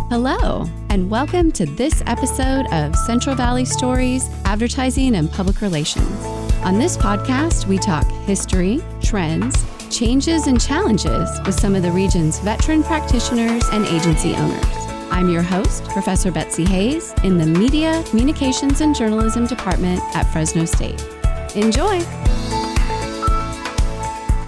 Hello, and welcome to this episode of Central Valley Stories, Advertising and Public Relations. On this podcast, we talk history, trends, changes, and challenges with some of the region's veteran practitioners and agency owners. I'm your host, Professor Betsy Hayes, in the Media, Communications, and Journalism Department at Fresno State. Enjoy!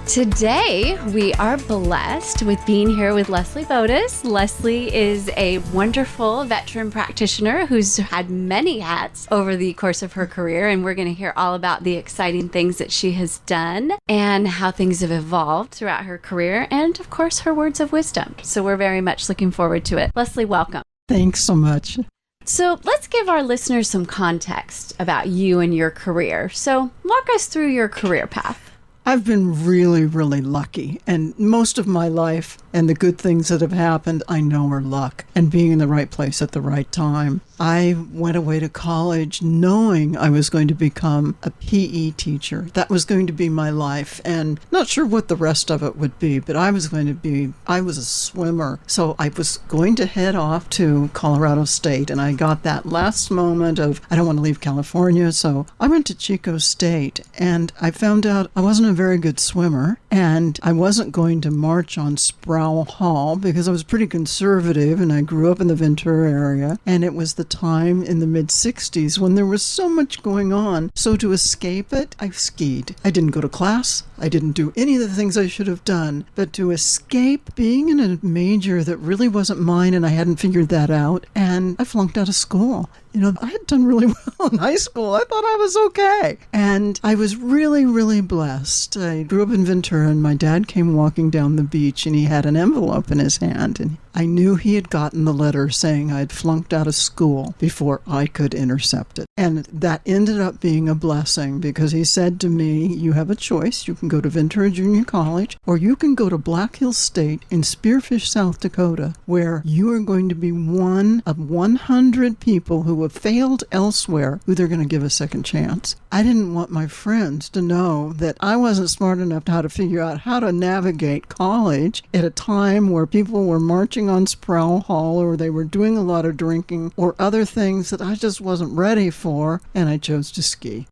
Today, we are blessed with being here with Leslie Botos. Leslie is a wonderful veteran practitioner who's had many hats over the course of her career, and we're going to hear all about the exciting things that she has done and how things have evolved throughout her career, and of course, her words of wisdom. So we're very much looking forward to it. Leslie, welcome. Thanks so much. So let's give our listeners some context about you and your career. So walk us through your career path. I've been really, really lucky, and most of my life and the good things that have happened, I know are luck and being in the right place at the right time. I went away to college knowing I was going to become a PE teacher. That was going to be my life, and not sure what the rest of it would be, but I was a swimmer. So I was going to head off to Colorado State, and I got that last moment of, I don't want to leave California, so I went to Chico State, and I found out I wasn't a very good swimmer, and I wasn't going to march on Sproul Hall because I was pretty conservative, and I grew up in the Ventura area, and it was the time in the mid-60s when there was so much going on. So to escape it, I skied. I didn't go to class. I didn't do any of the things I should have done. But to escape being in a major that really wasn't mine, and I hadn't figured that out, and I flunked out of school. You know, I had done really well in high school. I thought I was okay. And I was really, really blessed. I grew up in Ventura, and my dad came walking down the beach, and he had an envelope in his hand. And I knew he had gotten the letter saying I'd flunked out of school before I could intercept it. And that ended up being a blessing because he said to me, you have a choice. You can go to Ventura Junior College, or you can go to Black Hills State in Spearfish, South Dakota, where you are going to be one of 100 people who have failed elsewhere who they're going to give a second chance. I didn't want my friends to know that I wasn't smart enough to how to figure out how to navigate college at a time where people were marching on Sproul Hall, or they were doing a lot of drinking or other things that I just wasn't ready for, and I chose to ski.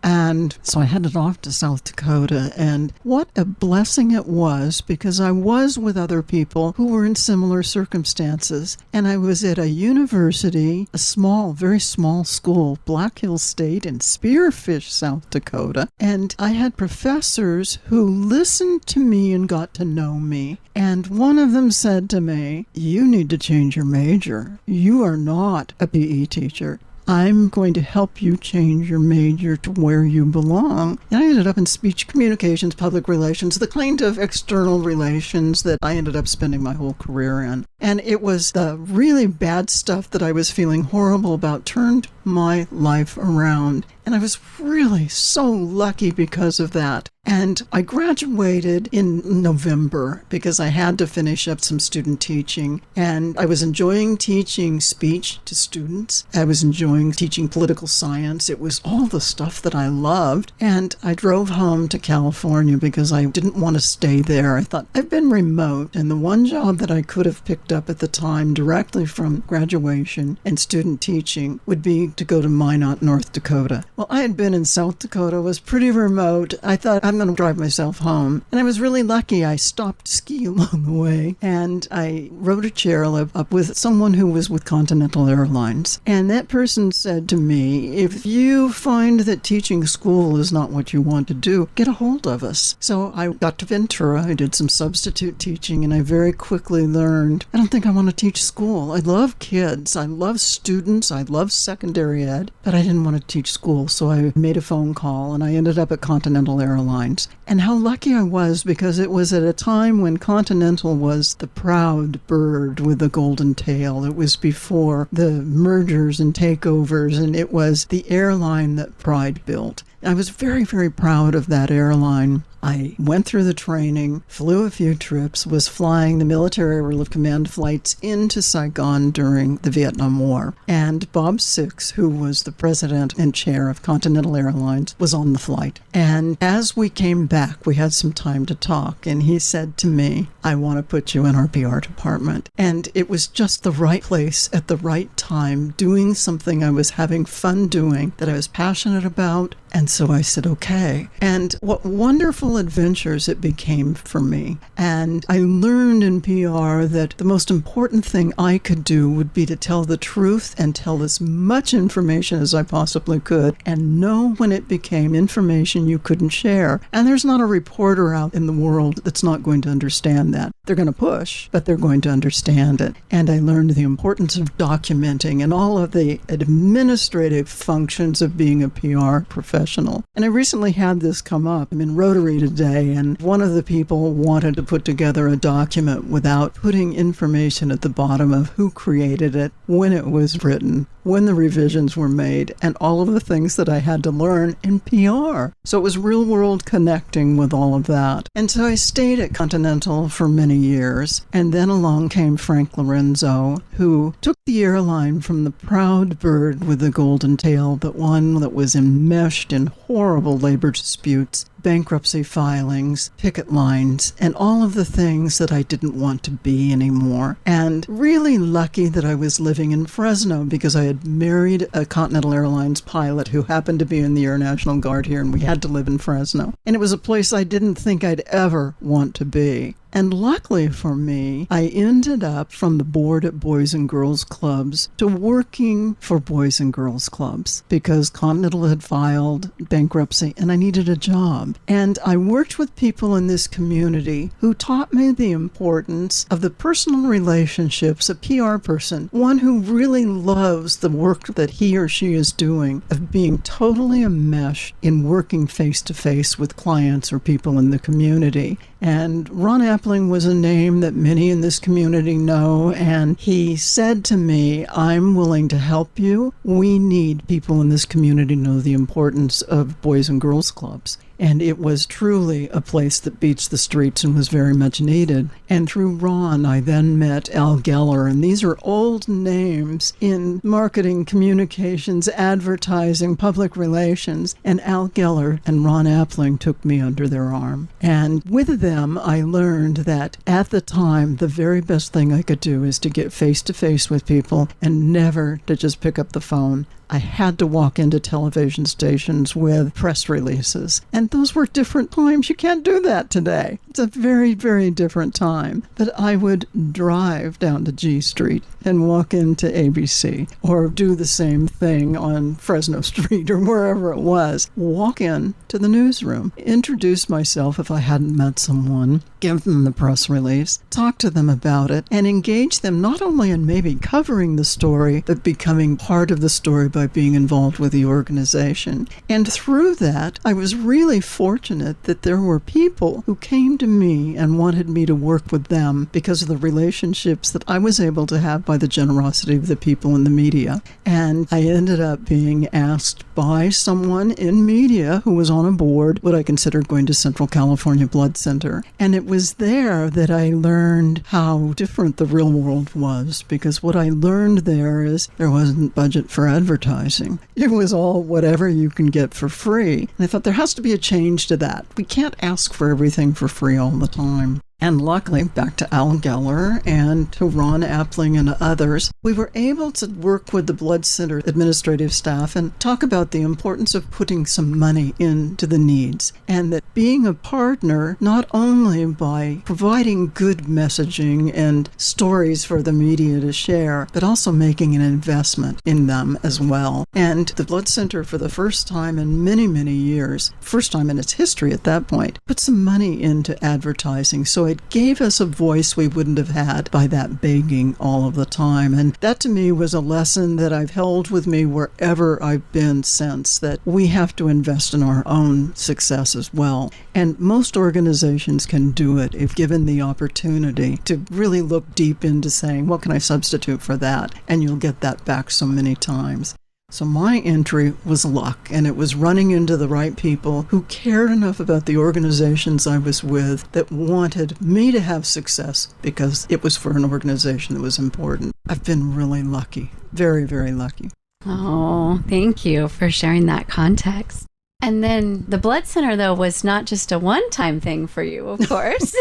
And so I headed off to South Dakota, and what a blessing it was because I was with other people who were in similar circumstances. And I was at a university, a small, very small school, Black Hills State in Spearfish, South Dakota. And I had professors who listened to me and got to know me. And one of them said to me, you need to change your major. You are not a PE teacher. I'm going to help you change your major to where you belong. And I ended up in speech communications, public relations, the kind of external relations that I ended up spending my whole career in. And it was the really bad stuff that I was feeling horrible about turned my life around. And I was really so lucky because of that. And I graduated in November because I had to finish up some student teaching. And I was enjoying teaching speech to students. I was enjoying teaching political science. It was all the stuff that I loved. And I drove home to California because I didn't want to stay there. I thought, I've been remote. And the one job that I could have picked up at the time directly from graduation and student teaching would be to go to Minot, North Dakota. Well, I had been in South Dakota, was pretty remote. I thought, I'm going to drive myself home. And I was really lucky. I stopped to ski along the way, and I rode a chairlift up with someone who was with Continental Airlines. And that person said to me, if you find that teaching school is not what you want to do, get a hold of us. So I got to Ventura. I did some substitute teaching, and I very quickly learned, I don't think I want to teach school. I love kids. I love students. I love secondary ed, but I didn't want to teach school. So I made a phone call, and I ended up at Continental Airlines. And how lucky I was, because it was at a time when Continental was the proud bird with the golden tail. It was before the mergers and takeovers, and it was the airline that Pride built. I was very, very proud of that airline. I went through the training, flew a few trips, was flying the Military Relief Command flights into Saigon during the Vietnam War. And Bob Six, who was the president and chair of Continental Airlines, was on the flight. And as we came back, we had some time to talk, and he said to me, I want to put you in our PR department. And it was just the right place at the right time, doing something I was having fun doing, that I was passionate about. And so I said, okay. And what wonderful adventures it became for me. And I learned in PR that the most important thing I could do would be to tell the truth and tell as much information as I possibly could, and know when it became information you couldn't share. And there's not a reporter out in the world that's not going to understand that. They're going to push, but they're going to understand it. And I learned the importance of documenting and all of the administrative functions of being a PR professional. And I recently had this come up. I'm in Rotary today, and one of the people wanted to put together a document without putting information at the bottom of who created it, when it was written, when the revisions were made, and all of the things that I had to learn in PR. So it was real world connecting with all of that. And so I stayed at Continental for many years, and then along came Frank Lorenzo, who took the airline from the proud bird with the golden tail, but one that was enmeshed in horrible labor disputes, bankruptcy filings, picket lines, and all of the things that I didn't want to be anymore. And really lucky that I was living in Fresno, because I had married a Continental Airlines pilot who happened to be in the Air National Guard here, and we had to live in Fresno. And it was a place I didn't think I'd ever want to be. And luckily for me, I ended up from the board at Boys and Girls Clubs to working for Boys and Girls Clubs, because Continental had filed bankruptcy and I needed a job. And I worked with people in this community who taught me the importance of the personal relationships, a PR person, one who really loves the work that he or she is doing, of being totally enmeshed in working face-to-face with clients or people in the community. And Ron Appling was a name that many in this community know, and he said to me, I'm willing to help you. We need people in this community to know the importance of Boys and Girls Clubs. And it was truly a place that beats the streets and was very much needed. And through Ron, I then met Al Geller. And these are old names in marketing, communications, advertising, public relations. And Al Geller and Ron Appling took me under their arm. And with them, I learned that at the time, the very best thing I could do is to get face-to-face with people and never to just pick up the phone. I had to walk into television stations with press releases. And those were different times. You can't do that today. It's a very, very different time. But I would drive down to G Street and walk into ABC, or do the same thing on Fresno Street or wherever it was. Walk in to the newsroom, introduce myself if I hadn't met someone, give them the press release, talk to them about it, and engage them not only in maybe covering the story, but becoming part of the story by being involved with the organization. And through that, I was really fortunate that there were people who came to me and wanted me to work with them because of the relationships that I was able to have by the generosity of the people in the media. And I ended up being asked by someone in media who was on a board what I considered going to Central California Blood Center. And it was there that I learned how different the real world was, because what I learned there is there wasn't budget for advertising. It was all whatever you can get for free. And I thought there has to be a change to that. We can't ask for everything for free all the time. And luckily, back to Al Geller and to Ron Appling and others, we were able to work with the Blood Center administrative staff and talk about the importance of putting some money into the needs. And that being a partner, not only by providing good messaging and stories for the media to share, but also making an investment in them as well. And the Blood Center, for the first time in many, many years, first time in its history at that point, put some money into advertising. So it gave us a voice we wouldn't have had by that begging all of the time. And that to me was a lesson that I've held with me wherever I've been since, that we have to invest in our own success as well. And most organizations can do it if given the opportunity to really look deep into saying, what can I substitute for that? And you'll get that back so many times. So my entry was luck, and it was running into the right people who cared enough about the organizations I was with that wanted me to have success because it was for an organization that was important. I've been really lucky, very, very lucky. Oh, thank you for sharing that context. And then the blood center, though, was not just a one-time thing for you, of course.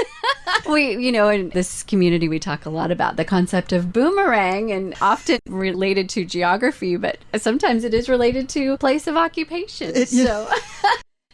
In this community, we talk a lot about the concept of boomerang, and often related to geography, but sometimes it is related to place of occupation. So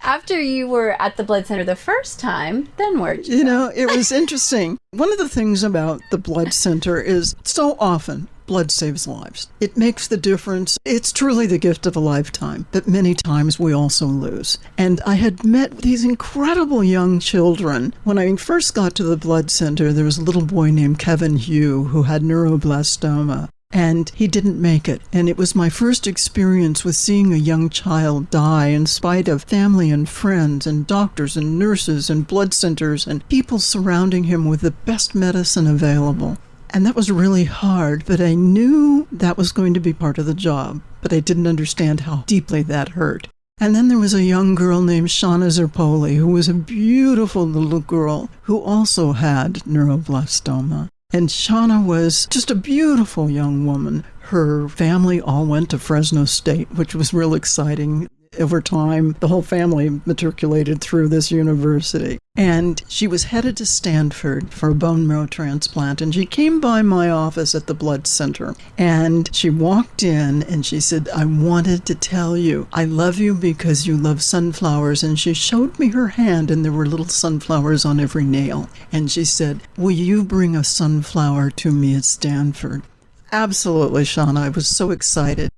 after you were at the blood center the first time, then where'd you go? It was interesting. One of the things about the blood center is so often blood saves lives. It makes the difference. It's truly the gift of a lifetime, but many times we also lose. And I had met these incredible young children. When I first got to the blood center, there was a little boy named Kevin Hugh who had neuroblastoma. And he didn't make it. And it was my first experience with seeing a young child die in spite of family and friends and doctors and nurses and blood centers and people surrounding him with the best medicine available. And that was really hard, but I knew that was going to be part of the job, but I didn't understand how deeply that hurt. And then there was a young girl named Shauna Zerpoli, who was a beautiful little girl who also had neuroblastoma. And Shauna was just a beautiful young woman. Her family all went to Fresno State, which was real exciting. Over time, the whole family matriculated through this university. And she was headed to Stanford for a bone marrow transplant. And she came by my office at the blood center. And she walked in and she said, I wanted to tell you, I love you because you love sunflowers. And she showed me her hand and there were little sunflowers on every nail. And she said, will you bring a sunflower to me at Stanford? Absolutely, Shauna. I was so excited.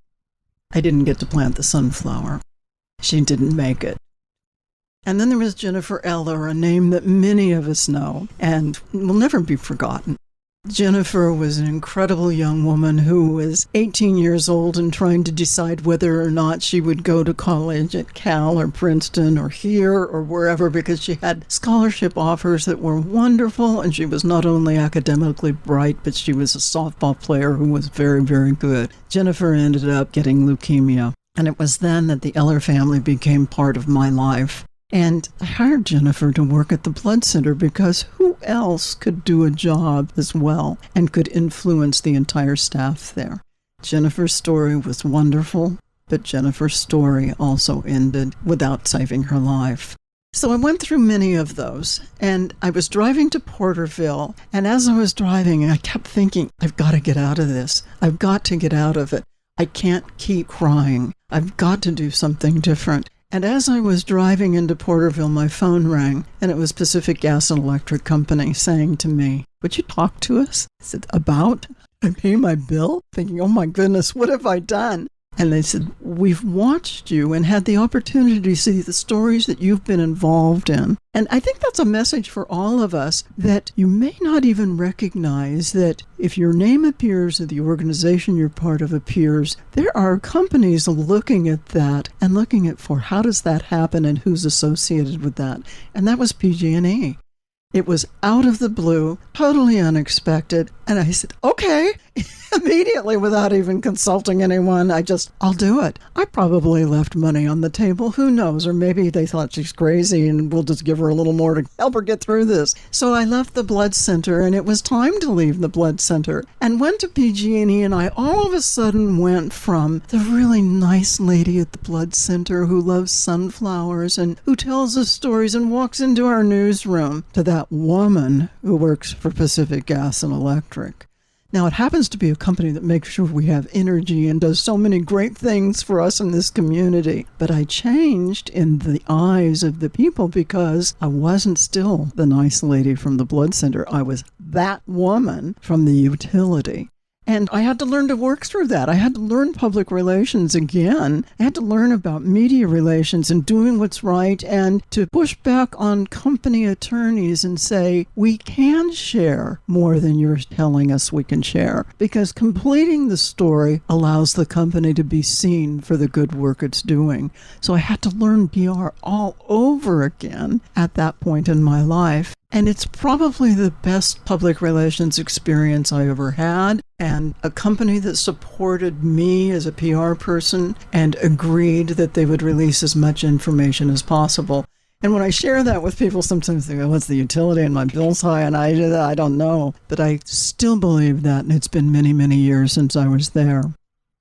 I didn't get to plant the sunflower. She didn't make it. And then there was Jennifer Eller, a name that many of us know and will never be forgotten. Jennifer was an incredible young woman who was 18 years old and trying to decide whether or not she would go to college at Cal or Princeton or here or wherever, because she had scholarship offers that were wonderful, and she was not only academically bright, but she was a softball player who was very, very good. Jennifer ended up getting leukemia. And it was then that the Eller family became part of my life. And I hired Jennifer to work at the blood center because who else could do a job as well and could influence the entire staff there? Jennifer's story was wonderful, but Jennifer's story also ended without saving her life. So I went through many of those, and I was driving to Porterville, and as I was driving, I kept thinking, I've got to get out of this. I've got to get out of it. I can't keep crying. I've got to do something different. And as I was driving into Porterville, my phone rang, and it was Pacific Gas and Electric Company saying to me, would you talk to us? I said, about? I pay my bill? Thinking, oh my goodness, what have I done? And they said, we've watched you and had the opportunity to see the stories that you've been involved in. And I think that's a message for all of us, that you may not even recognize that if your name appears or the organization you're part of appears, there are companies looking at that and looking at for how does that happen and who's associated with that. And that was PG&E. It was out of the blue, totally unexpected. And I said, okay, immediately without even consulting anyone. I'll do it. I probably left money on the table. Who knows? Or maybe they thought she's crazy and we'll just give her a little more to help her get through this. So I left the blood center, and it was time to leave the blood center, and went to PG&E. And I all of a sudden went from the really nice lady at the blood center who loves sunflowers and who tells us stories and walks into our newsroom to that woman who works for Pacific Gas and Electric. Now, it happens to be a company that makes sure we have energy and does so many great things for us in this community. But I changed in the eyes of the people because I wasn't still the nice lady from the blood center. I was that woman from the utility. And I had to learn to work through that. I had to learn public relations again. I had to learn about media relations and doing what's right, and to push back on company attorneys and say, we can share more than you're telling us we can share, because completing the story allows the company to be seen for the good work it's doing. So I had to learn PR all over again at that point in my life. And it's probably the best public relations experience I ever had, and a company that supported me as a PR person and agreed that they would release as much information as possible. And when I share that with people, sometimes they go, what's the utility and my bill's high? And I don't know. But I still believe that, and it's been many, many years since I was there.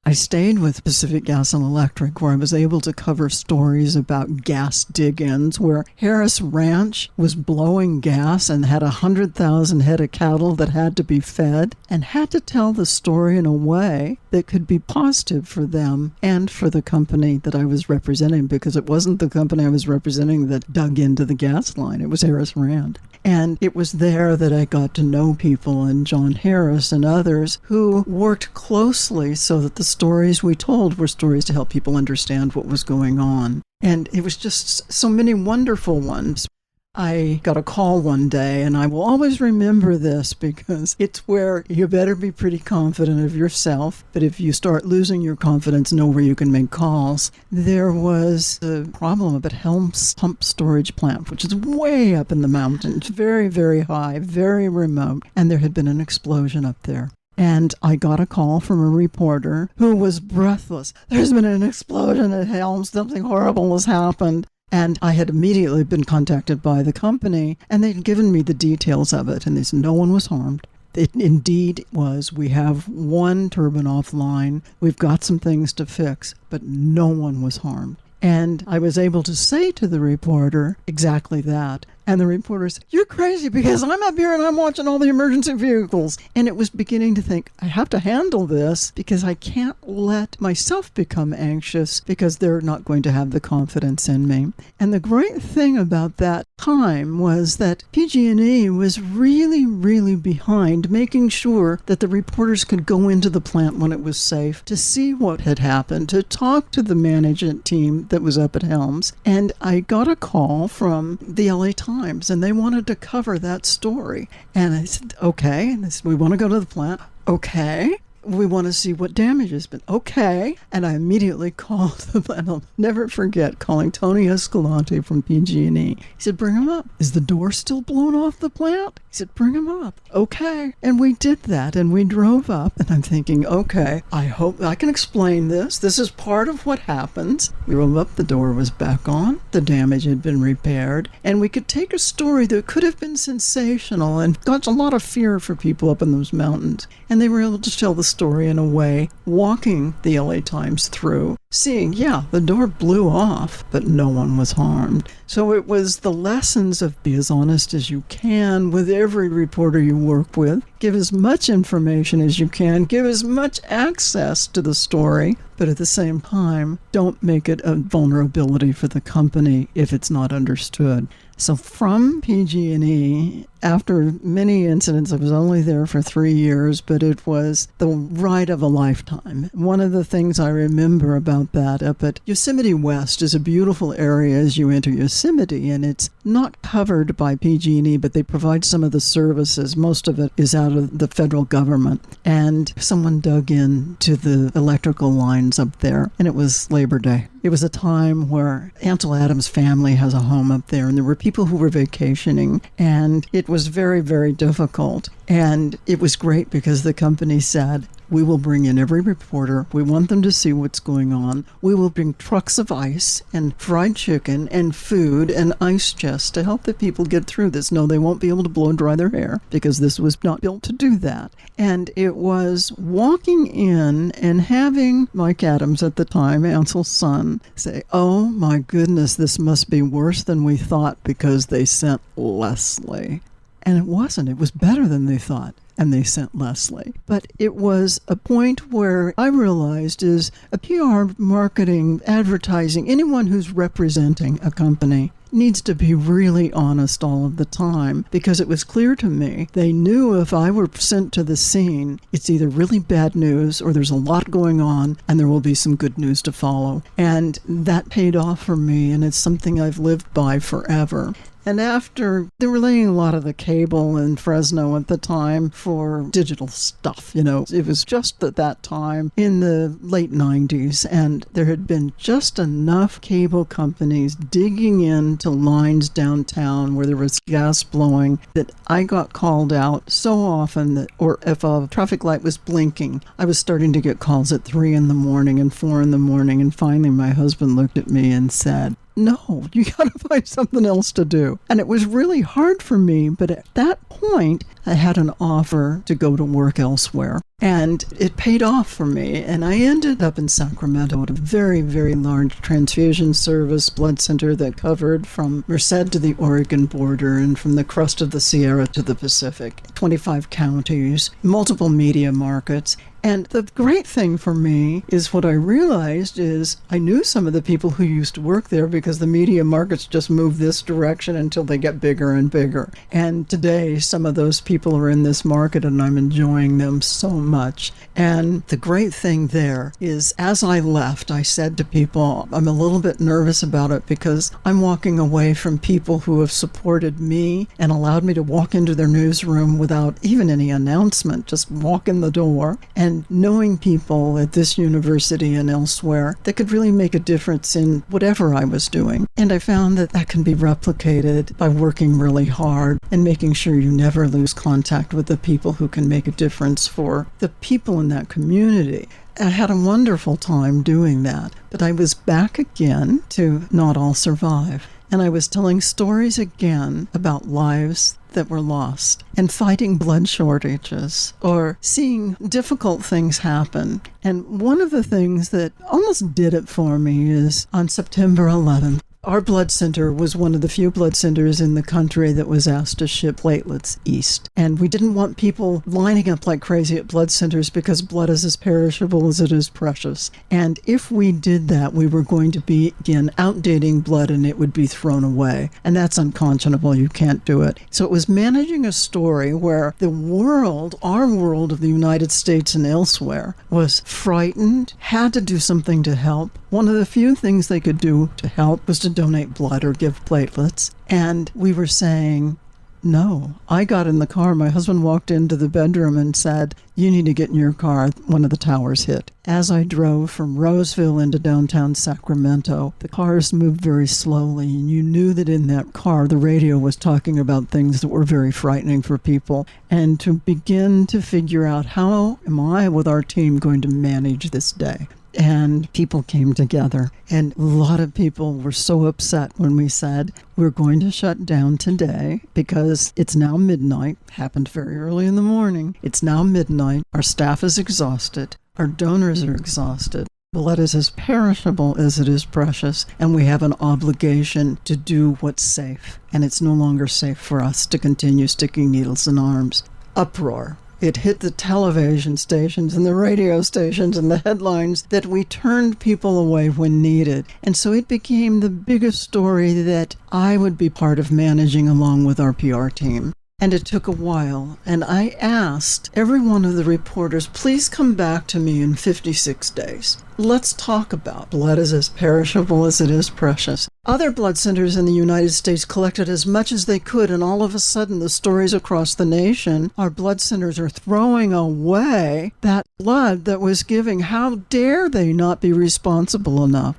I stayed with Pacific Gas and Electric, where I was able to cover stories about gas dig-ins, where Harris Ranch was blowing gas and had 100,000 head of cattle that had to be fed, and had to tell the story in a way that could be positive for them and for the company that I was representing, because it wasn't the company I was representing that dug into the gas line. It was Harris Ranch. And it was there that I got to know people, and John Harris and others who worked closely so that the stories we told were stories to help people understand what was going on. And it was just so many wonderful ones. I got a call one day, and I will always remember this because it's where you better be pretty confident of yourself. But if you start losing your confidence, know where you can make calls. There was a problem at Helms Pump Storage Plant, which is way up in the mountains, very, very high, very remote. And there had been an explosion up there. And I got a call from a reporter who was breathless. There's been an explosion at Helms. Something horrible has happened. And I had immediately been contacted by the company, and they'd given me the details of it, and they said no one was harmed. It indeed was. We have one turbine offline. We've got some things to fix, but no one was harmed. And I was able to say to the reporter exactly that. And the reporter said, you're crazy because I'm up here and I'm watching all the emergency vehicles. And it was beginning to think, I have to handle this because I can't let myself become anxious because they're not going to have the confidence in me. And the great thing about that time was that PG&E was really, really behind making sure that the reporters could go into the plant when it was safe to see what had happened, to talk to the management team that was up at Helms. And I got a call from the LA Times, and they wanted to cover that story. And I said, okay. And they said, we want to go to the plant. Okay. We want to see what damage has been. Okay. And I immediately called the plant. I'll never forget calling Tony Escalante from PG&E. He said, bring him up. Is the door still blown off the plant? He said, bring him up. Okay. And we did that, and we drove up, and I'm thinking, okay, I hope I can explain this. This is part of what happens. We drove up, the door was back on, the damage had been repaired, and we could take a story that could have been sensational and got a lot of fear for people up in those mountains. And they were able to tell the story in a way, walking the LA Times through, seeing, yeah, the door blew off, but no one was harmed. So it was the lessons of be as honest as you can with every reporter you work with. Give as much information as you can. Give as much access to the story. But at the same time, don't make it a vulnerability for the company if it's not understood. So from PG&E, after many incidents, I was only there for 3 years, but it was the ride of a lifetime. One of the things I remember about that up at Yosemite West is a beautiful area as you enter Yosemite, and it's not covered by PG&E, but they provide some of the services. Most of it is out of the federal government. And someone dug into the electrical lines up there, and it was Labor Day. It was a time where Ansel Adams' family has a home up there, and there were people who were vacationing, and it was very, very difficult. And it was great because the company said, we will bring in every reporter. We want them to see what's going on. We will bring trucks of ice and fried chicken and food and ice chests to help the people get through this. No, they won't be able to blow and dry their hair because this was not built to do that. And it was walking in and having Mike Adams at the time, Ansel's son, say, oh my goodness, this must be worse than we thought because they sent Leslie. And it wasn't. It was better than they thought. And they sent Leslie. But it was a point where I realized is a PR, marketing, advertising, anyone who's representing a company needs to be really honest all of the time, because it was clear to me they knew if I were sent to the scene, it's either really bad news or there's a lot going on and there will be some good news to follow. And that paid off for me, and it's something I've lived by forever. And after, they were laying a lot of the cable in Fresno at the time for digital stuff, It was just at that time in the late 90s, and there had been just enough cable companies digging into lines downtown where there was gas blowing that I got called out so often that, or if a traffic light was blinking, I was starting to get calls at 3 in the morning and 4 in the morning, and finally my husband looked at me and said, "No, you got to find something else to do." And it was really hard for me, but at that point, I had an offer to go to work elsewhere. And it paid off for me. And I ended up in Sacramento at a very, very large transfusion service blood center that covered from Merced to the Oregon border and from the crest of the Sierra to the Pacific, 25 counties, multiple media markets. And the great thing for me is what I realized is I knew some of the people who used to work there because the media markets just move this direction until they get bigger and bigger. And today, some of those people are in this market and I'm enjoying them so much. And the great thing there is as I left, I said to people, I'm a little bit nervous about it because I'm walking away from people who have supported me and allowed me to walk into their newsroom without even any announcement, just walk in the door. And knowing people at this university and elsewhere that could really make a difference in whatever I was doing. And I found that that can be replicated by working really hard and making sure you never lose contact with the people who can make a difference for the people in that community. I had a wonderful time doing that, but I was back again to Not All Survive. And I was telling stories again about lives that were lost and fighting blood shortages or seeing difficult things happen. And one of the things that almost did it for me is on September 11th, our blood center was one of the few blood centers in the country that was asked to ship platelets east. And we didn't want people lining up like crazy at blood centers because blood is as perishable as it is precious. And if we did that, we were going to begin outdating blood and it would be thrown away. And that's unconscionable. You can't do it. So it was managing a story where the world, our world of the United States and elsewhere, was frightened, had to do something to help. One of the few things they could do to help was to donate blood or give platelets. And we were saying, no. I got in the car. My husband walked into the bedroom and said, "You need to get in your car. One of the towers hit." As I drove from Roseville into downtown Sacramento, the cars moved very slowly, and you knew that in that car, the radio was talking about things that were very frightening for people. And to begin to figure out how am I with our team going to manage this day? And people came together, and a lot of people were so upset when we said, we're going to shut down today because it's now midnight. Happened very early in the morning. It's now midnight. Our staff is exhausted. Our donors are exhausted. Blood is as perishable as it is precious, and we have an obligation to do what's safe. And it's no longer safe for us to continue sticking needles in arms. Uproar. It hit the television stations and the radio stations and the headlines that we turned people away when needed. And so it became the biggest story that I would be part of managing along with our PR team. And it took a while, and I asked every one of the reporters, please come back to me in 56 days. Let's talk about blood is as perishable as it is precious. Other blood centers in the United States collected as much as they could, and all of a sudden the stories across the nation, our blood centers are throwing away that blood that was giving. How dare they not be responsible enough?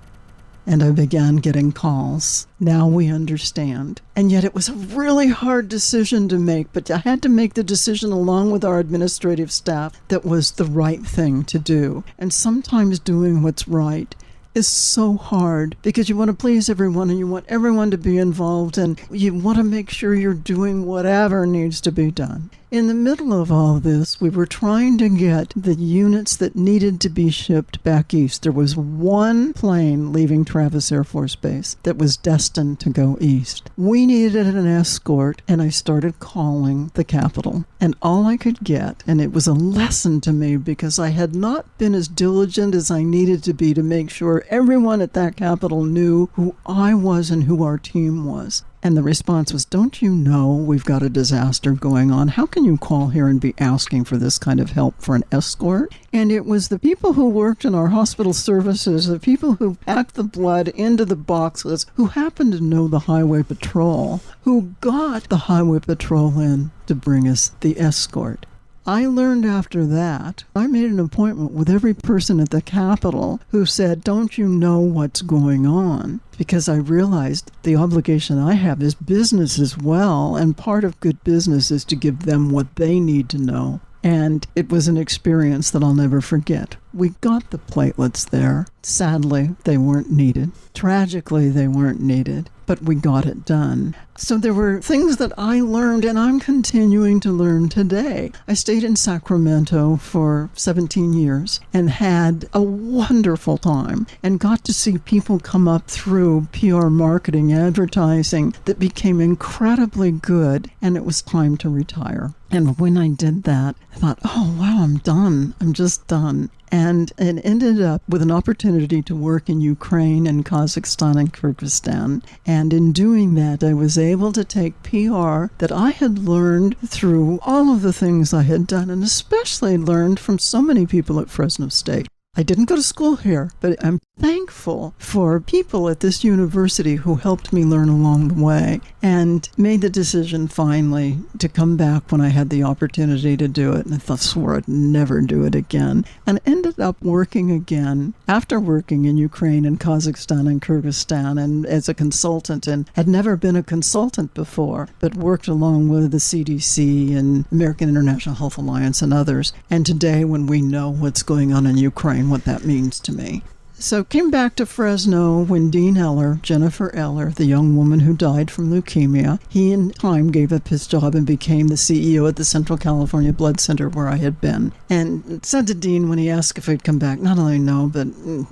And I began getting calls. Now we understand. And yet it was a really hard decision to make, but I had to make the decision along with our administrative staff that was the right thing to do. And sometimes doing what's right is so hard because you want to please everyone and you want everyone to be involved and you want to make sure you're doing whatever needs to be done. In the middle of all this, we were trying to get the units that needed to be shipped back east. There was one plane leaving Travis Air Force Base that was destined to go east. We needed an escort, and I started calling the Capitol. And all I could get, and it was a lesson to me because I had not been as diligent as I needed to be to make sure everyone at that Capitol knew who I was and who our team was. And the response was, don't you know we've got a disaster going on? How can you call here and be asking for this kind of help for an escort? And it was the people who worked in our hospital services, the people who packed the blood into the boxes, who happened to know the highway patrol, who got the highway patrol in to bring us the escort. I learned after that, I made an appointment with every person at the Capitol who said, don't you know what's going on? Because I realized the obligation I have is business as well, and part of good business is to give them what they need to know. And it was an experience that I'll never forget. We got the platelets there. Sadly, they weren't needed. Tragically, they weren't needed, but we got it done. So there were things that I learned, and I'm continuing to learn today. I stayed in Sacramento for 17 years and had a wonderful time and got to see people come up through PR marketing, advertising that became incredibly good, and it was time to retire. And when I did that, I thought, oh, wow, I'm done. I'm just done. And it ended up with an opportunity to work in Ukraine and Kazakhstan and Kyrgyzstan. And in doing that, I was able to take PR that I had learned through all of the things I had done, and especially learned from so many people at Fresno State. I didn't go to school here, but I'm thankful for people at this university who helped me learn along the way and made the decision finally to come back when I had the opportunity to do it. And I swore I'd never do it again. And ended up working again after working in Ukraine and Kazakhstan and Kyrgyzstan and as a consultant, and had never been a consultant before, but worked along with the CDC and American International Health Alliance and others. And today, when we know what's going on in Ukraine, what that means to me. So came back to Fresno when Dean Eller, Jennifer Eller, the young woman who died from leukemia, he in time gave up his job and became the CEO at the Central California Blood Center where I had been. And said to Dean when he asked if I'd come back, not only no, but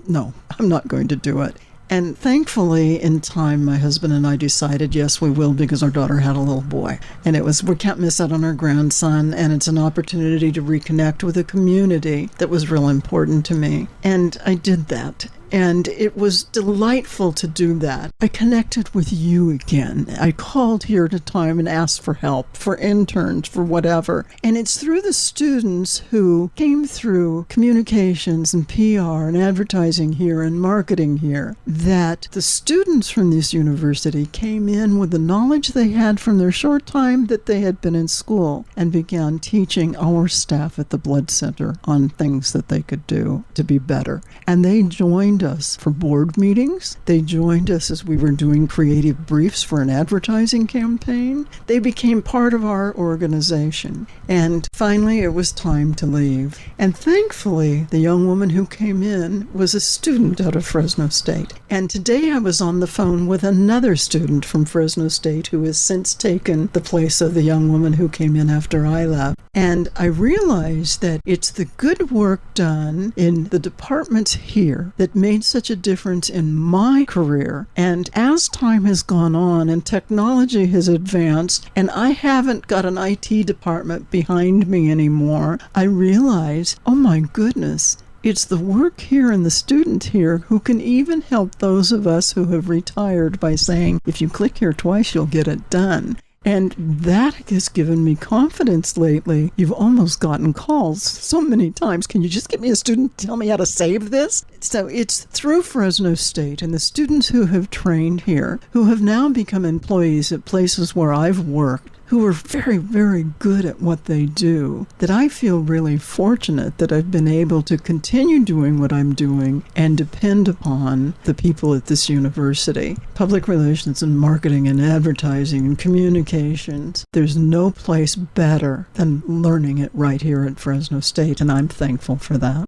no, I'm not going to do it. And thankfully, in time, my husband and I decided, yes, we will, because our daughter had a little boy. And it was, we can't miss out on our grandson, and it's an opportunity to reconnect with a community that was real important to me. And I did that. And it was delightful to do that. I connected with you again. I called here at a time and asked for help, for interns, for whatever. And it's through the students who came through communications and PR and advertising here and marketing here that the students from this university came in with the knowledge they had from their short time that they had been in school and began teaching our staff at the Blood Center on things that they could do to be better. And they joined us for board meetings. They joined us as we were doing creative briefs for an advertising campaign. They became part of our organization. And finally, it was time to leave. And thankfully, the young woman who came in was a student out of Fresno State. And today I was on the phone with another student from Fresno State who has since taken the place of the young woman who came in after I left. And I realized that it's the good work done in the departments here that made such a difference in my career. And as time has gone on and technology has advanced, and I haven't got an IT department behind me anymore, I realize, oh my goodness, it's the work here and the student here who can even help those of us who have retired by saying, if you click here twice, you'll get it done. And that has given me confidence lately. You've almost gotten calls so many times. Can you just get me a student to tell me how to save this? So it's through Fresno State and the students who have trained here, who have now become employees at places where I've worked, who are very, very good at what they do, that I feel really fortunate that I've been able to continue doing what I'm doing and depend upon the people at this university. Public relations and marketing and advertising and communications. There's no place better than learning it right here at Fresno State, and I'm thankful for that.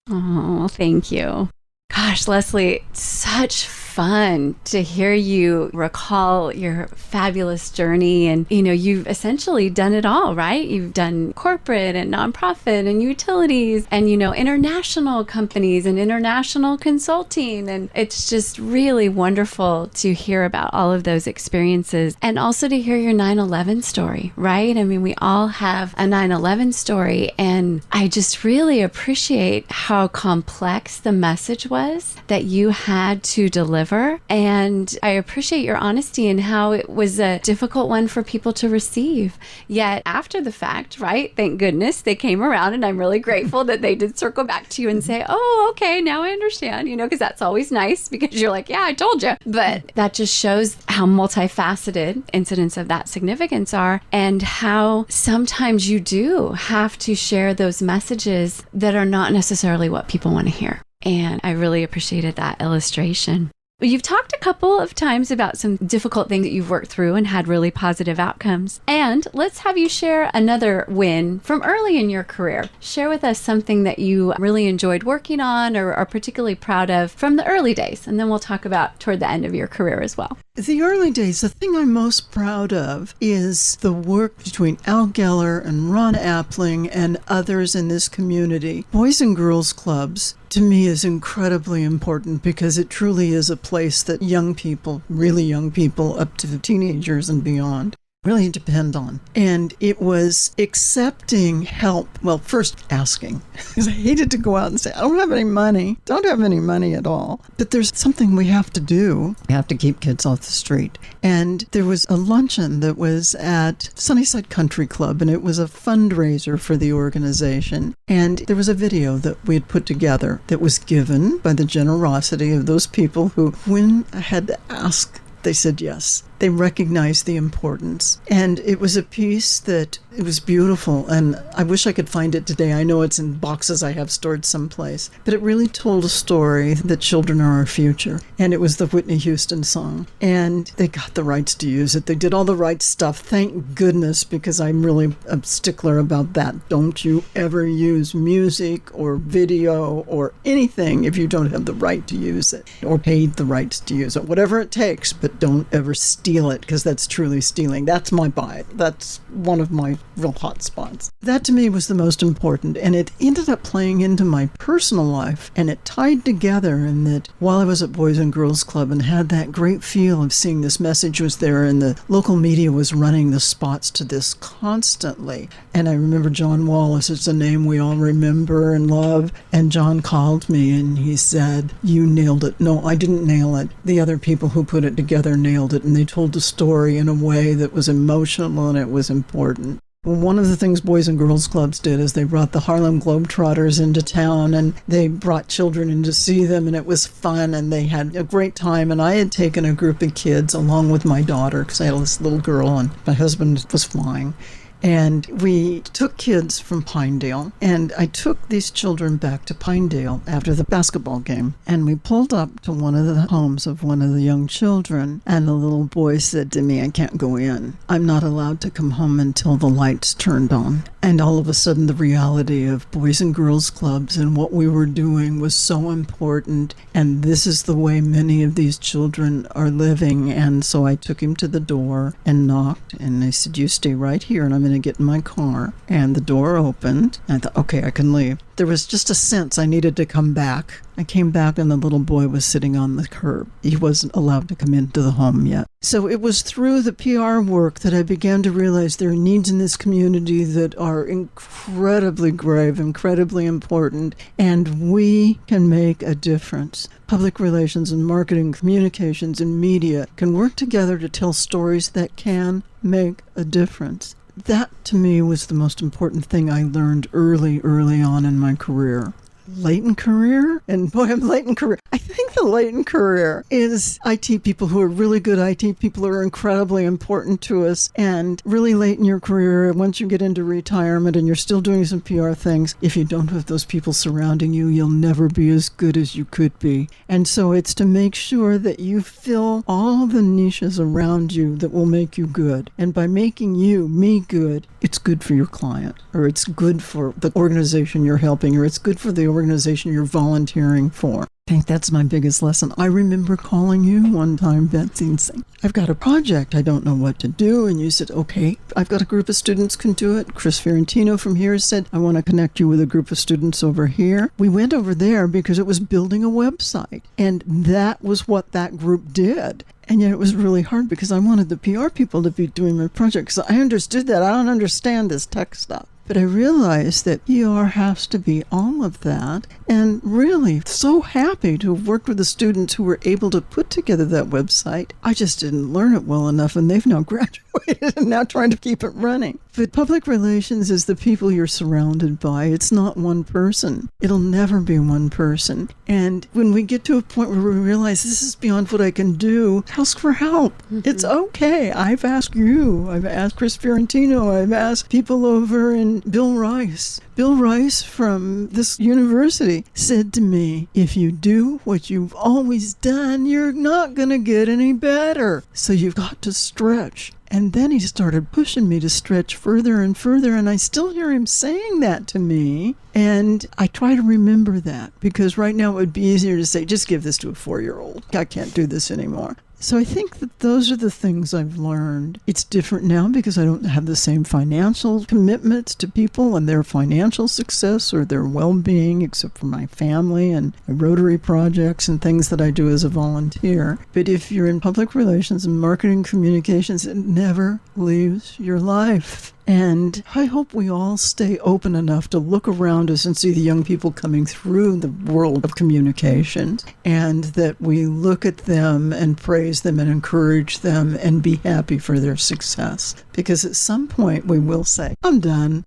Oh, thank you. Gosh, Leslie, such fun to hear you recall your fabulous journey. And, you've essentially done it all, right? You've done corporate and nonprofit and utilities and, international companies and international consulting. And it's just really wonderful to hear about all of those experiences and also to hear your 9/11 story, right? I mean, we all have a 9/11 story. And I just really appreciate how complex the message was that you had to deliver deliver. And I appreciate your honesty and how it was a difficult one for people to receive. Yet after the fact, right, thank goodness they came around, and I'm really grateful that they did circle back to you and say, oh, okay, now I understand, because that's always nice because you're like, yeah, I told you. But that just shows how multifaceted incidents of that significance are, and how sometimes you do have to share those messages that are not necessarily what people want to hear. And I really appreciated that illustration. You've talked a couple of times about some difficult things that you've worked through and had really positive outcomes. And let's have you share another win from early in your career. Share with us something that you really enjoyed working on or are particularly proud of from the early days. And then we'll talk about toward the end of your career as well. The early days, the thing I'm most proud of is the work between Al Geller and Ron Appling and others in this community. Boys and Girls Clubs, to me, is incredibly important because it truly is a place that young people, really young people, up to teenagers and beyond, really depend on. And it was accepting help. Well, first asking, because I hated to go out and say, I don't have any money at all. But there's something we have to do. We have to keep kids off the street. And there was a luncheon that was at Sunnyside Country Club, and it was a fundraiser for the organization. And there was a video that we had put together that was given by the generosity of those people who, when I had to ask, they said yes. They recognized the importance. And it was a piece that it was beautiful. And I wish I could find it today. I know it's in boxes I have stored someplace. But it really told a story that children are our future. And it was the Whitney Houston song. And they got the rights to use it. They did all the right stuff. Thank goodness, because I'm really a stickler about that. Don't you ever use music or video or anything if you don't have the right to use it or paid the rights to use it. Whatever it takes, but don't ever steal it, because that's truly stealing. That's my buy. That's one of my real hot spots. That to me was the most important, and it ended up playing into my personal life, and it tied together in that while I was at Boys and Girls Club and had that great feel of seeing this message was there, and the local media was running the spots to this constantly. And I remember John Wallace, it's a name we all remember and love, and John called me and he said, you nailed it. No, I didn't nail it. The other people who put it together nailed it, and they told the story in a way that was emotional and it was important. Well, one of the things Boys and Girls Clubs did is they brought the Harlem Globetrotters into town, and they brought children in to see them, and it was fun, and they had a great time. And I had taken a group of kids along with my daughter, because I had this little girl and my husband was flying. And we took kids from Pinedale, and I took these children back to Pinedale after the basketball game. And we pulled up to one of the homes of one of the young children, and the little boy said to me, I can't go in. I'm not allowed to come home until the lights turned on. And all of a sudden, the reality of Boys and Girls Clubs and what we were doing was so important. And this is the way many of these children are living. And so I took him to the door and knocked, and I said, you stay right here, and I'm going to get in my car. And the door opened, and I thought, okay, I can leave. There was just a sense I needed to come back. I came back, and the little boy was sitting on the curb. He wasn't allowed to come into the home yet. So it was through the PR work that I began to realize there are needs in this community that are incredibly grave, incredibly important, and we can make a difference. Public relations and marketing, communications and media can work together to tell stories that can make a difference. That, to me, was the most important thing I learned early on in my career. Late in career? And boy, I'm late in career. I think the late in career is IT people who are really good IT people who are incredibly important to us. And really late in your career, once you get into retirement and you're still doing some PR things, if you don't have those people surrounding you, you'll never be as good as you could be. And so it's to make sure that you fill all the niches around you that will make you good. And by making me good, it's good for your client, or it's good for the organization you're helping, or it's good for the organization you're volunteering for. I think that's my biggest lesson. I remember calling you one time, Betsy, and saying, I've got a project, I don't know what to do. And you said, okay, I've got a group of students can do it. Chris Fiorentino from here said, I want to connect you with a group of students over here. We went over there because it was building a website. And that was what that group did. And yet it was really hard because I wanted the PR people to be doing my project, because I understood that. I don't understand this tech stuff. But I realized that PR has to be all of that. And really so happy to have worked with the students who were able to put together that website. I just didn't learn it well enough, and they've now graduated and now trying to keep it running. But public relations is the people you're surrounded by. It's not one person. It'll never be one person. And when we get to a point where we realize this is beyond what I can do, ask for help. It's okay. I've asked you. I've asked Chris Fiorentino. I've asked people over in Bill Rice. Bill Rice from this university said to me, if you do what you've always done, you're not going to get any better. So you've got to stretch. And then he started pushing me to stretch further and further, and I still hear him saying that to me. And I try to remember that, because right now it would be easier to say, just give this to a 4-year-old. I can't do this anymore. So I think that those are the things I've learned. It's different now because I don't have the same financial commitments to people and their financial success or their well-being, except for my family and Rotary projects and things that I do as a volunteer. But if you're in public relations and marketing communications, it never leaves your life. And I hope we all stay open enough to look around us and see the young people coming through the world of communications, and that we look at them and praise them and encourage them and be happy for their success. Because at some point we will say, I'm done.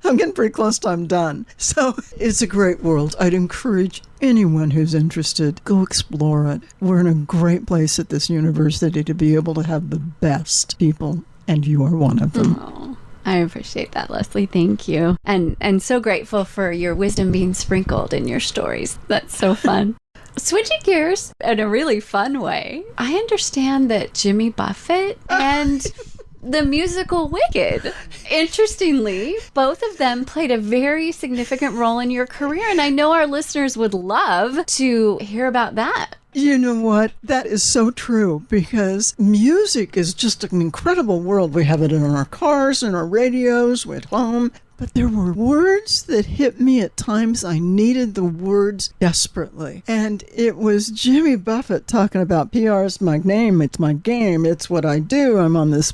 I'm getting pretty close to I'm done. So it's a great world. I'd encourage anyone who's interested, go explore it. We're in a great place at this university to be able to have the best people, and you are one of them. Oh, I appreciate that, Leslie. Thank you. And so grateful for your wisdom being sprinkled in your stories. That's so fun. Switching gears in a really fun way, I understand that Jimmy Buffett and the musical Wicked, interestingly, both of them played a very significant role in your career. And I know our listeners would love to hear about that. You know what? That is so true, because music is just an incredible world. We have it in our cars, in our radios, at home. But there were words that hit me at times. I needed the words desperately. And it was Jimmy Buffett talking about PR is my name, it's my game, it's what I do. I'm on this,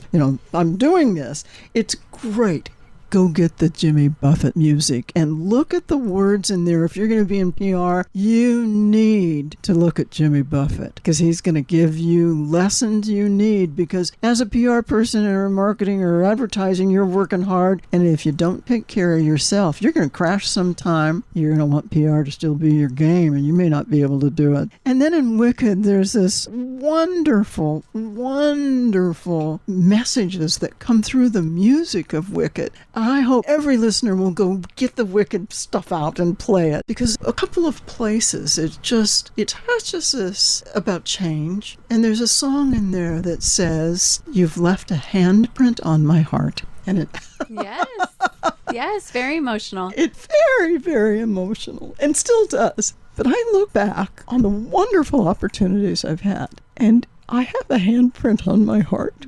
I'm doing this. It's great. Go get the Jimmy Buffett music and look at the words in there. If you're going to be in PR, you need to look at Jimmy Buffett, because he's going to give you lessons you need. Because as a PR person or marketing or advertising, you're working hard. And if you don't take care of yourself, you're going to crash sometime. You're going to want PR to still be your game, and you may not be able to do it. And then in Wicked, there's this wonderful, wonderful messages that come through the music of Wicked. I hope every listener will go get the Wicked stuff out and play it, because a couple of places it touches us about change. And there's a song in there that says, "You've left a handprint on my heart." And it yes, very emotional. It's very, very emotional, and still does. But I look back on the wonderful opportunities I've had, and I have a handprint on my heart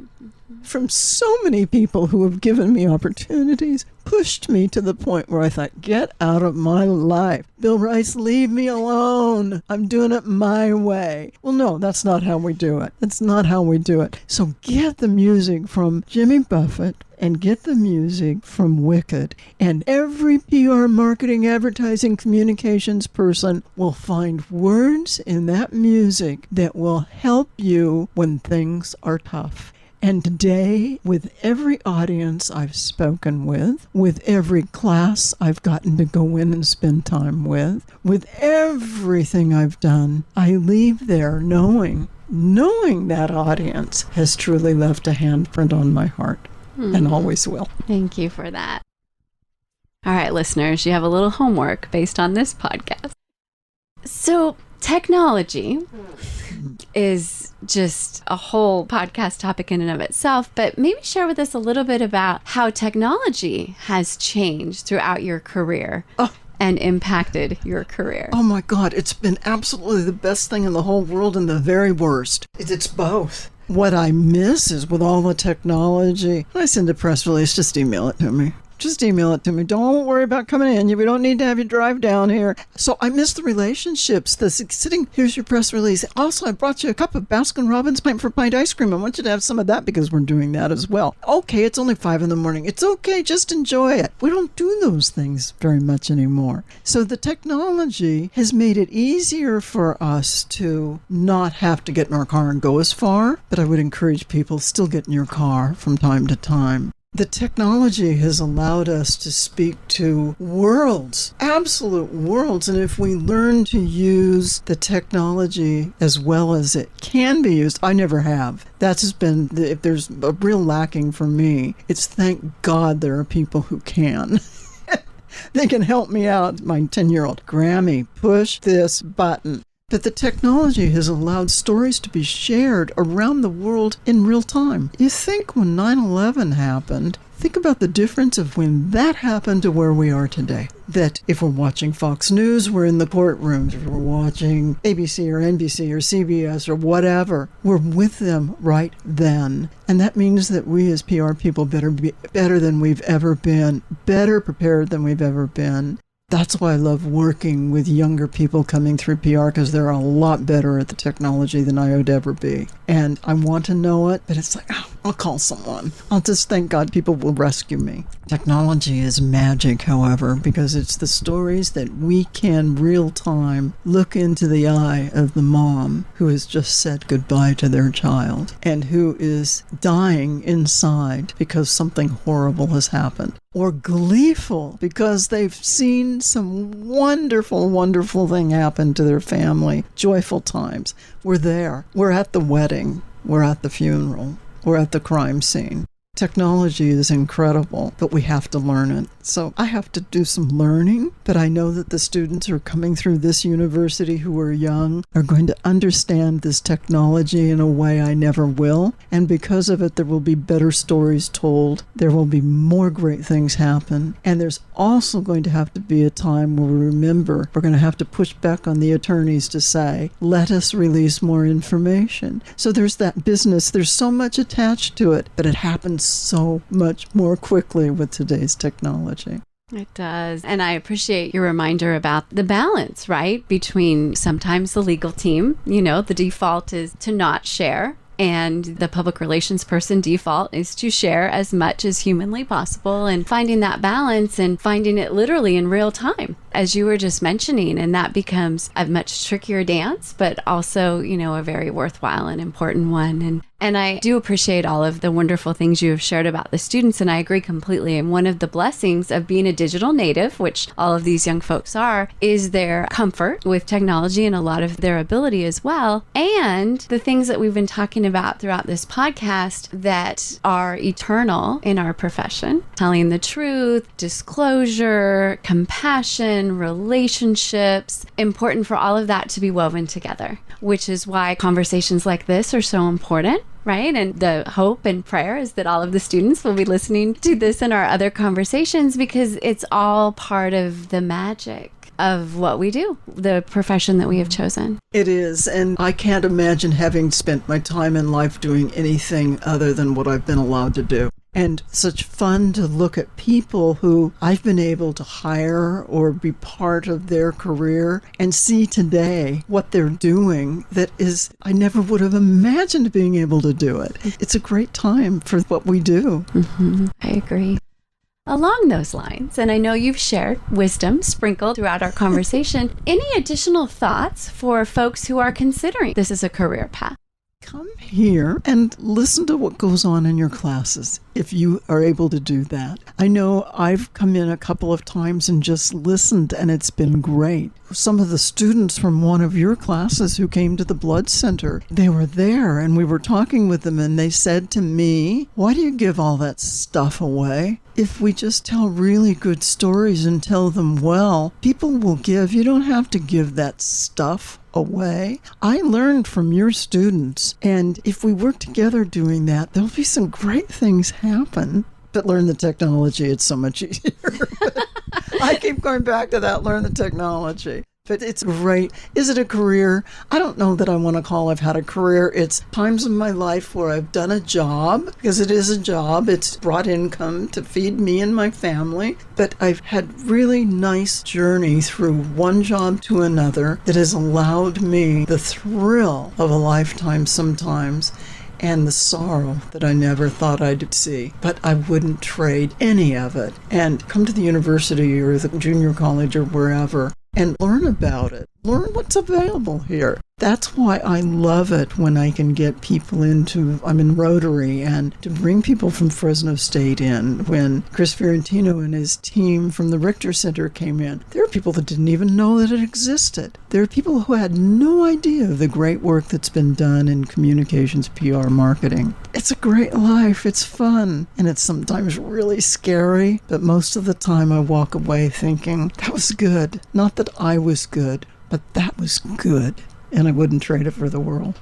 from so many people who have given me opportunities, pushed me to the point where I thought, get out of my life. Bill Rice, leave me alone. I'm doing it my way. Well, no, that's not how we do it. That's not how we do it. So get the music from Jimmy Buffett and get the music from Wicked. And every PR, marketing, advertising, communications person will find words in that music that will help you when things are tough. And today, with every audience I've spoken with every class I've gotten to go in and spend time with everything I've done, I leave there knowing that audience has truly left a handprint on my heart, and always will. Thank you for that. All right, listeners, you have a little homework based on this podcast. So, technology is just a whole podcast topic in and of itself, but maybe share with us a little bit about how technology has changed throughout your career and impacted your career. Oh my God, it's been absolutely the best thing in the whole world and the very worst. It's both. What I miss is with all the technology, when I send a press release, just email it to me. Just email it to me. Don't worry about coming in. We don't need to have you drive down here. So I miss the relationships. The sitting, here's your press release. Also, I brought you a cup of Baskin-Robbins Pint for Pint ice cream. I want you to have some of that because we're doing that as well. Okay, it's only 5 a.m. It's okay. Just enjoy it. We don't do those things very much anymore. So the technology has made it easier for us to not have to get in our car and go as far, but I would encourage people still get in your car from time to time. The technology has allowed us to speak to worlds, absolute worlds, and if we learn to use the technology as well as it can be used, I never have. That's just been, if there's a real lacking for me, it's thank God there are people who can. They can help me out. My 10-year-old, Grammy, push this button. But the technology has allowed stories to be shared around the world in real time. You think when 9/11 happened, think about the difference of when that happened to where we are today. That if we're watching Fox News, we're in the courtrooms. If we're watching ABC or NBC or CBS or whatever, we're with them right then. And that means that we as PR people better be better than we've ever been, better prepared than we've ever been. That's why I love working with younger people coming through PR, because they're a lot better at the technology than I would ever be. And I want to know it, but it's like, oh, I'll call someone. I'll just thank God people will rescue me. Technology is magic, however, because it's the stories that we can real time look into the eye of the mom who has just said goodbye to their child and who is dying inside because something horrible has happened. Or gleeful because they've seen some wonderful, wonderful thing happen to their family. Joyful times. We're there. We're at the wedding. We're at the funeral. We're at the crime scene. Technology is incredible, but we have to learn it. So I have to do some learning, but I know that the students who are coming through this university who are young are going to understand this technology in a way I never will. And because of it, there will be better stories told. There will be more great things happen. And there's also going to have to be a time where we remember we're going to have to push back on the attorneys to say, let us release more information. So there's that business. There's so much attached to it, but it happens so much more quickly with today's technology. It does. And I appreciate your reminder about the balance, right? Between sometimes the legal team, the default is to not share. And the public relations person default is to share as much as humanly possible, and finding that balance and finding it literally in real time, as you were just mentioning. And that becomes a much trickier dance, but also, a very worthwhile and important one. And I do appreciate all of the wonderful things you have shared about the students, and I agree completely. And one of the blessings of being a digital native, which all of these young folks are, is their comfort with technology and a lot of their ability as well. And the things that we've been talking about throughout this podcast that are eternal in our profession: telling the truth, disclosure, compassion, relationships, important for all of that to be woven together, which is why conversations like this are so important. Right? And the hope and prayer is that all of the students will be listening to this and our other conversations, because it's all part of the magic of what we do, the profession that we have chosen. It is. And I can't imagine having spent my time in life doing anything other than what I've been allowed to do. And such fun to look at people who I've been able to hire or be part of their career and see today what they're doing that is, I never would have imagined being able to do it. It's a great time for what we do. Mm-hmm. I agree. Along those lines, and I know you've shared wisdom sprinkled throughout our conversation, any additional thoughts for folks who are considering this as a career path? Come here and listen to what goes on in your classes, if you are able to do that. I know I've come in a couple of times and just listened, and it's been great. Some of the students from one of your classes who came to the blood center, they were there, and we were talking with them, and they said to me, why do you give all that stuff away? If we just tell really good stories and tell them well, people will give. You don't have to give that stuff away. I learned from your students, and if we work together doing that, there'll be some great things happen. But learn the technology, it's so much easier. I keep going back to that, learn the technology. But it's great. Is it a career? I don't know that I want to call I've had a career. It's times in my life where I've done a job, because it is a job. It's brought income to feed me and my family. But I've had really nice journey through one job to another that has allowed me the thrill of a lifetime sometimes, and the sorrow that I never thought I'd see. But I wouldn't trade any of it. And come to the university or the junior college or wherever and learn about it. Learn what's available here. That's why I love it when I can get people I'm in Rotary, and to bring people from Fresno State in. When Chris Fiorentino and his team from the Richter Center came in, there are people that didn't even know that it existed. There are people who had no idea of the great work that's been done in communications, PR, marketing. It's a great life. It's fun. And it's sometimes really scary, but most of the time I walk away thinking, that was good. Not that I was good, but that was good. And I wouldn't trade it for the world.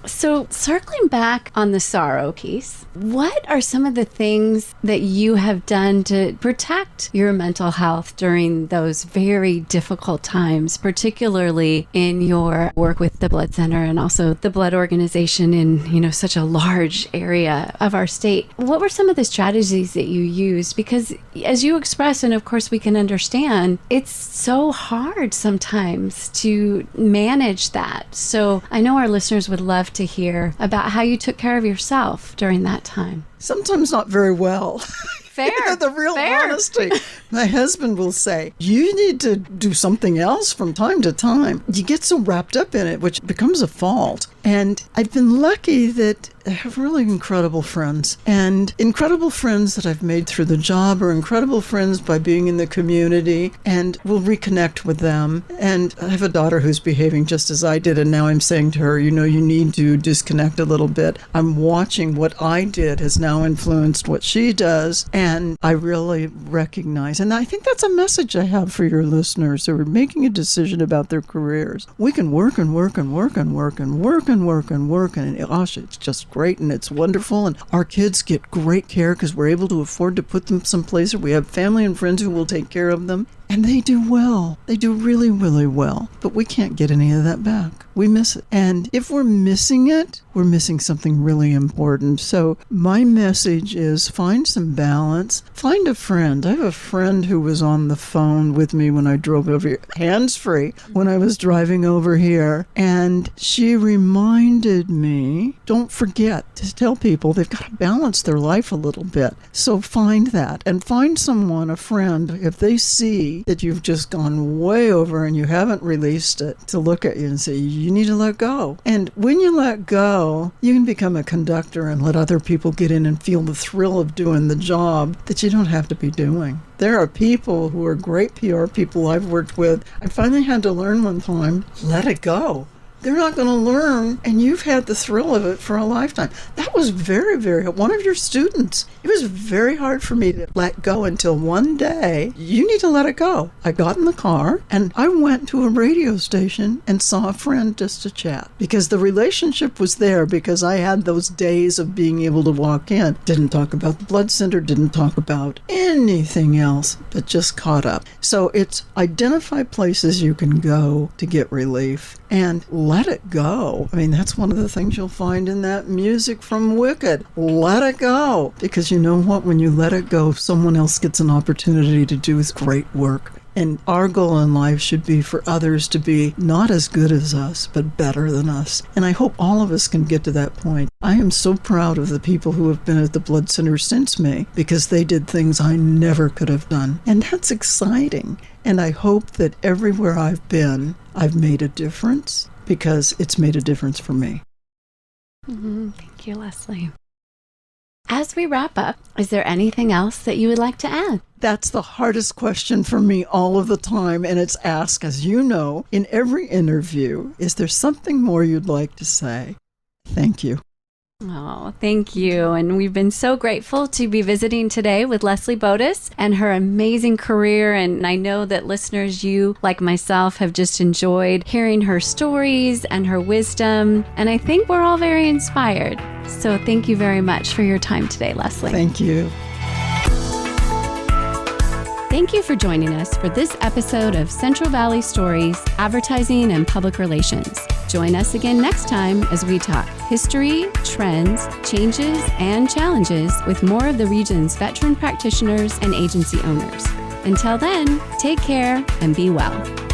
So circling back on the sorrow piece, what are some of the things that you have done to protect your mental health during those very difficult times, particularly in your work with the Blood Center and also the blood organization in, such a large area of our state? What were some of the strategies that you used? Because as you express, and of course we can understand, it's so hard sometimes to manage that. So I know our listeners would love to hear about how you took care of yourself during that time. Sometimes not very well. Fair. The real honesty. My husband will say, you need to do something else from time to time. You get so wrapped up in it, which becomes a fault. And I've been lucky that I have really incredible friends, and incredible friends that I've made through the job, or incredible friends by being in the community, and we'll reconnect with them. And I have a daughter who's behaving just as I did, and now I'm saying to her, you need to disconnect a little bit. I'm watching what I did has now influenced what she does, and I really recognize, and I think that's a message I have for your listeners who are making a decision about their careers. We can work and work and work and work and work and work and work, and gosh, it's just great and it's wonderful, and our kids get great care because we're able to afford to put them someplace, or we have family and friends who will take care of them, and they do well. They do really, really well. But we can't get any of that back. We miss it. And if we're missing it, we're missing something really important. So my message is find some balance. Find a friend. I have a friend who was on the phone with me when I drove over here, hands-free, when I was driving over here. And she reminded me, don't forget to tell people they've got to balance their life a little bit. So find that. And find someone, a friend, if they see that you've just gone way over and you haven't released it, to look at you and say, you need to let go. And when you let go, you can become a conductor and let other people get in and feel the thrill of doing the job that you don't have to be doing. There are people who are great PR people I've worked with. I finally had to learn one time, let it go. They're not going to learn, and you've had the thrill of it for a lifetime. That was very, very, one of your students. It was very hard for me to let go until one day, you need to let it go. I got in the car, and I went to a radio station and saw a friend just to chat, because the relationship was there, because I had those days of being able to walk in. Didn't talk about the blood center, didn't talk about anything else, but just caught up. So it's identify places you can go to get relief, and let it go. I mean, that's one of the things you'll find in that music from Wicked. Let it go. Because you know what? When you let it go, someone else gets an opportunity to do great work. And our goal in life should be for others to be not as good as us, but better than us. And I hope all of us can get to that point. I am so proud of the people who have been at the Blood Center since me, because they did things I never could have done. And that's exciting. And I hope that everywhere I've been, I've made a difference, because it's made a difference for me. Thank you, Leslie. As we wrap up, is there anything else that you would like to add? That's the hardest question for me all of the time, and it's asked, as you know, in every interview. Is there something more you'd like to say? Thank you. Oh, thank you. And we've been so grateful to be visiting today with Leslie Botos and her amazing career. And I know that listeners, you, like myself, have just enjoyed hearing her stories and her wisdom. And I think we're all very inspired. So thank you very much for your time today, Leslie. Thank you. Thank you for joining us for this episode of Central Valley Stories, Advertising and Public Relations. Join us again next time as we talk history, trends, changes, and challenges with more of the region's veteran practitioners and agency owners. Until then, take care and be well.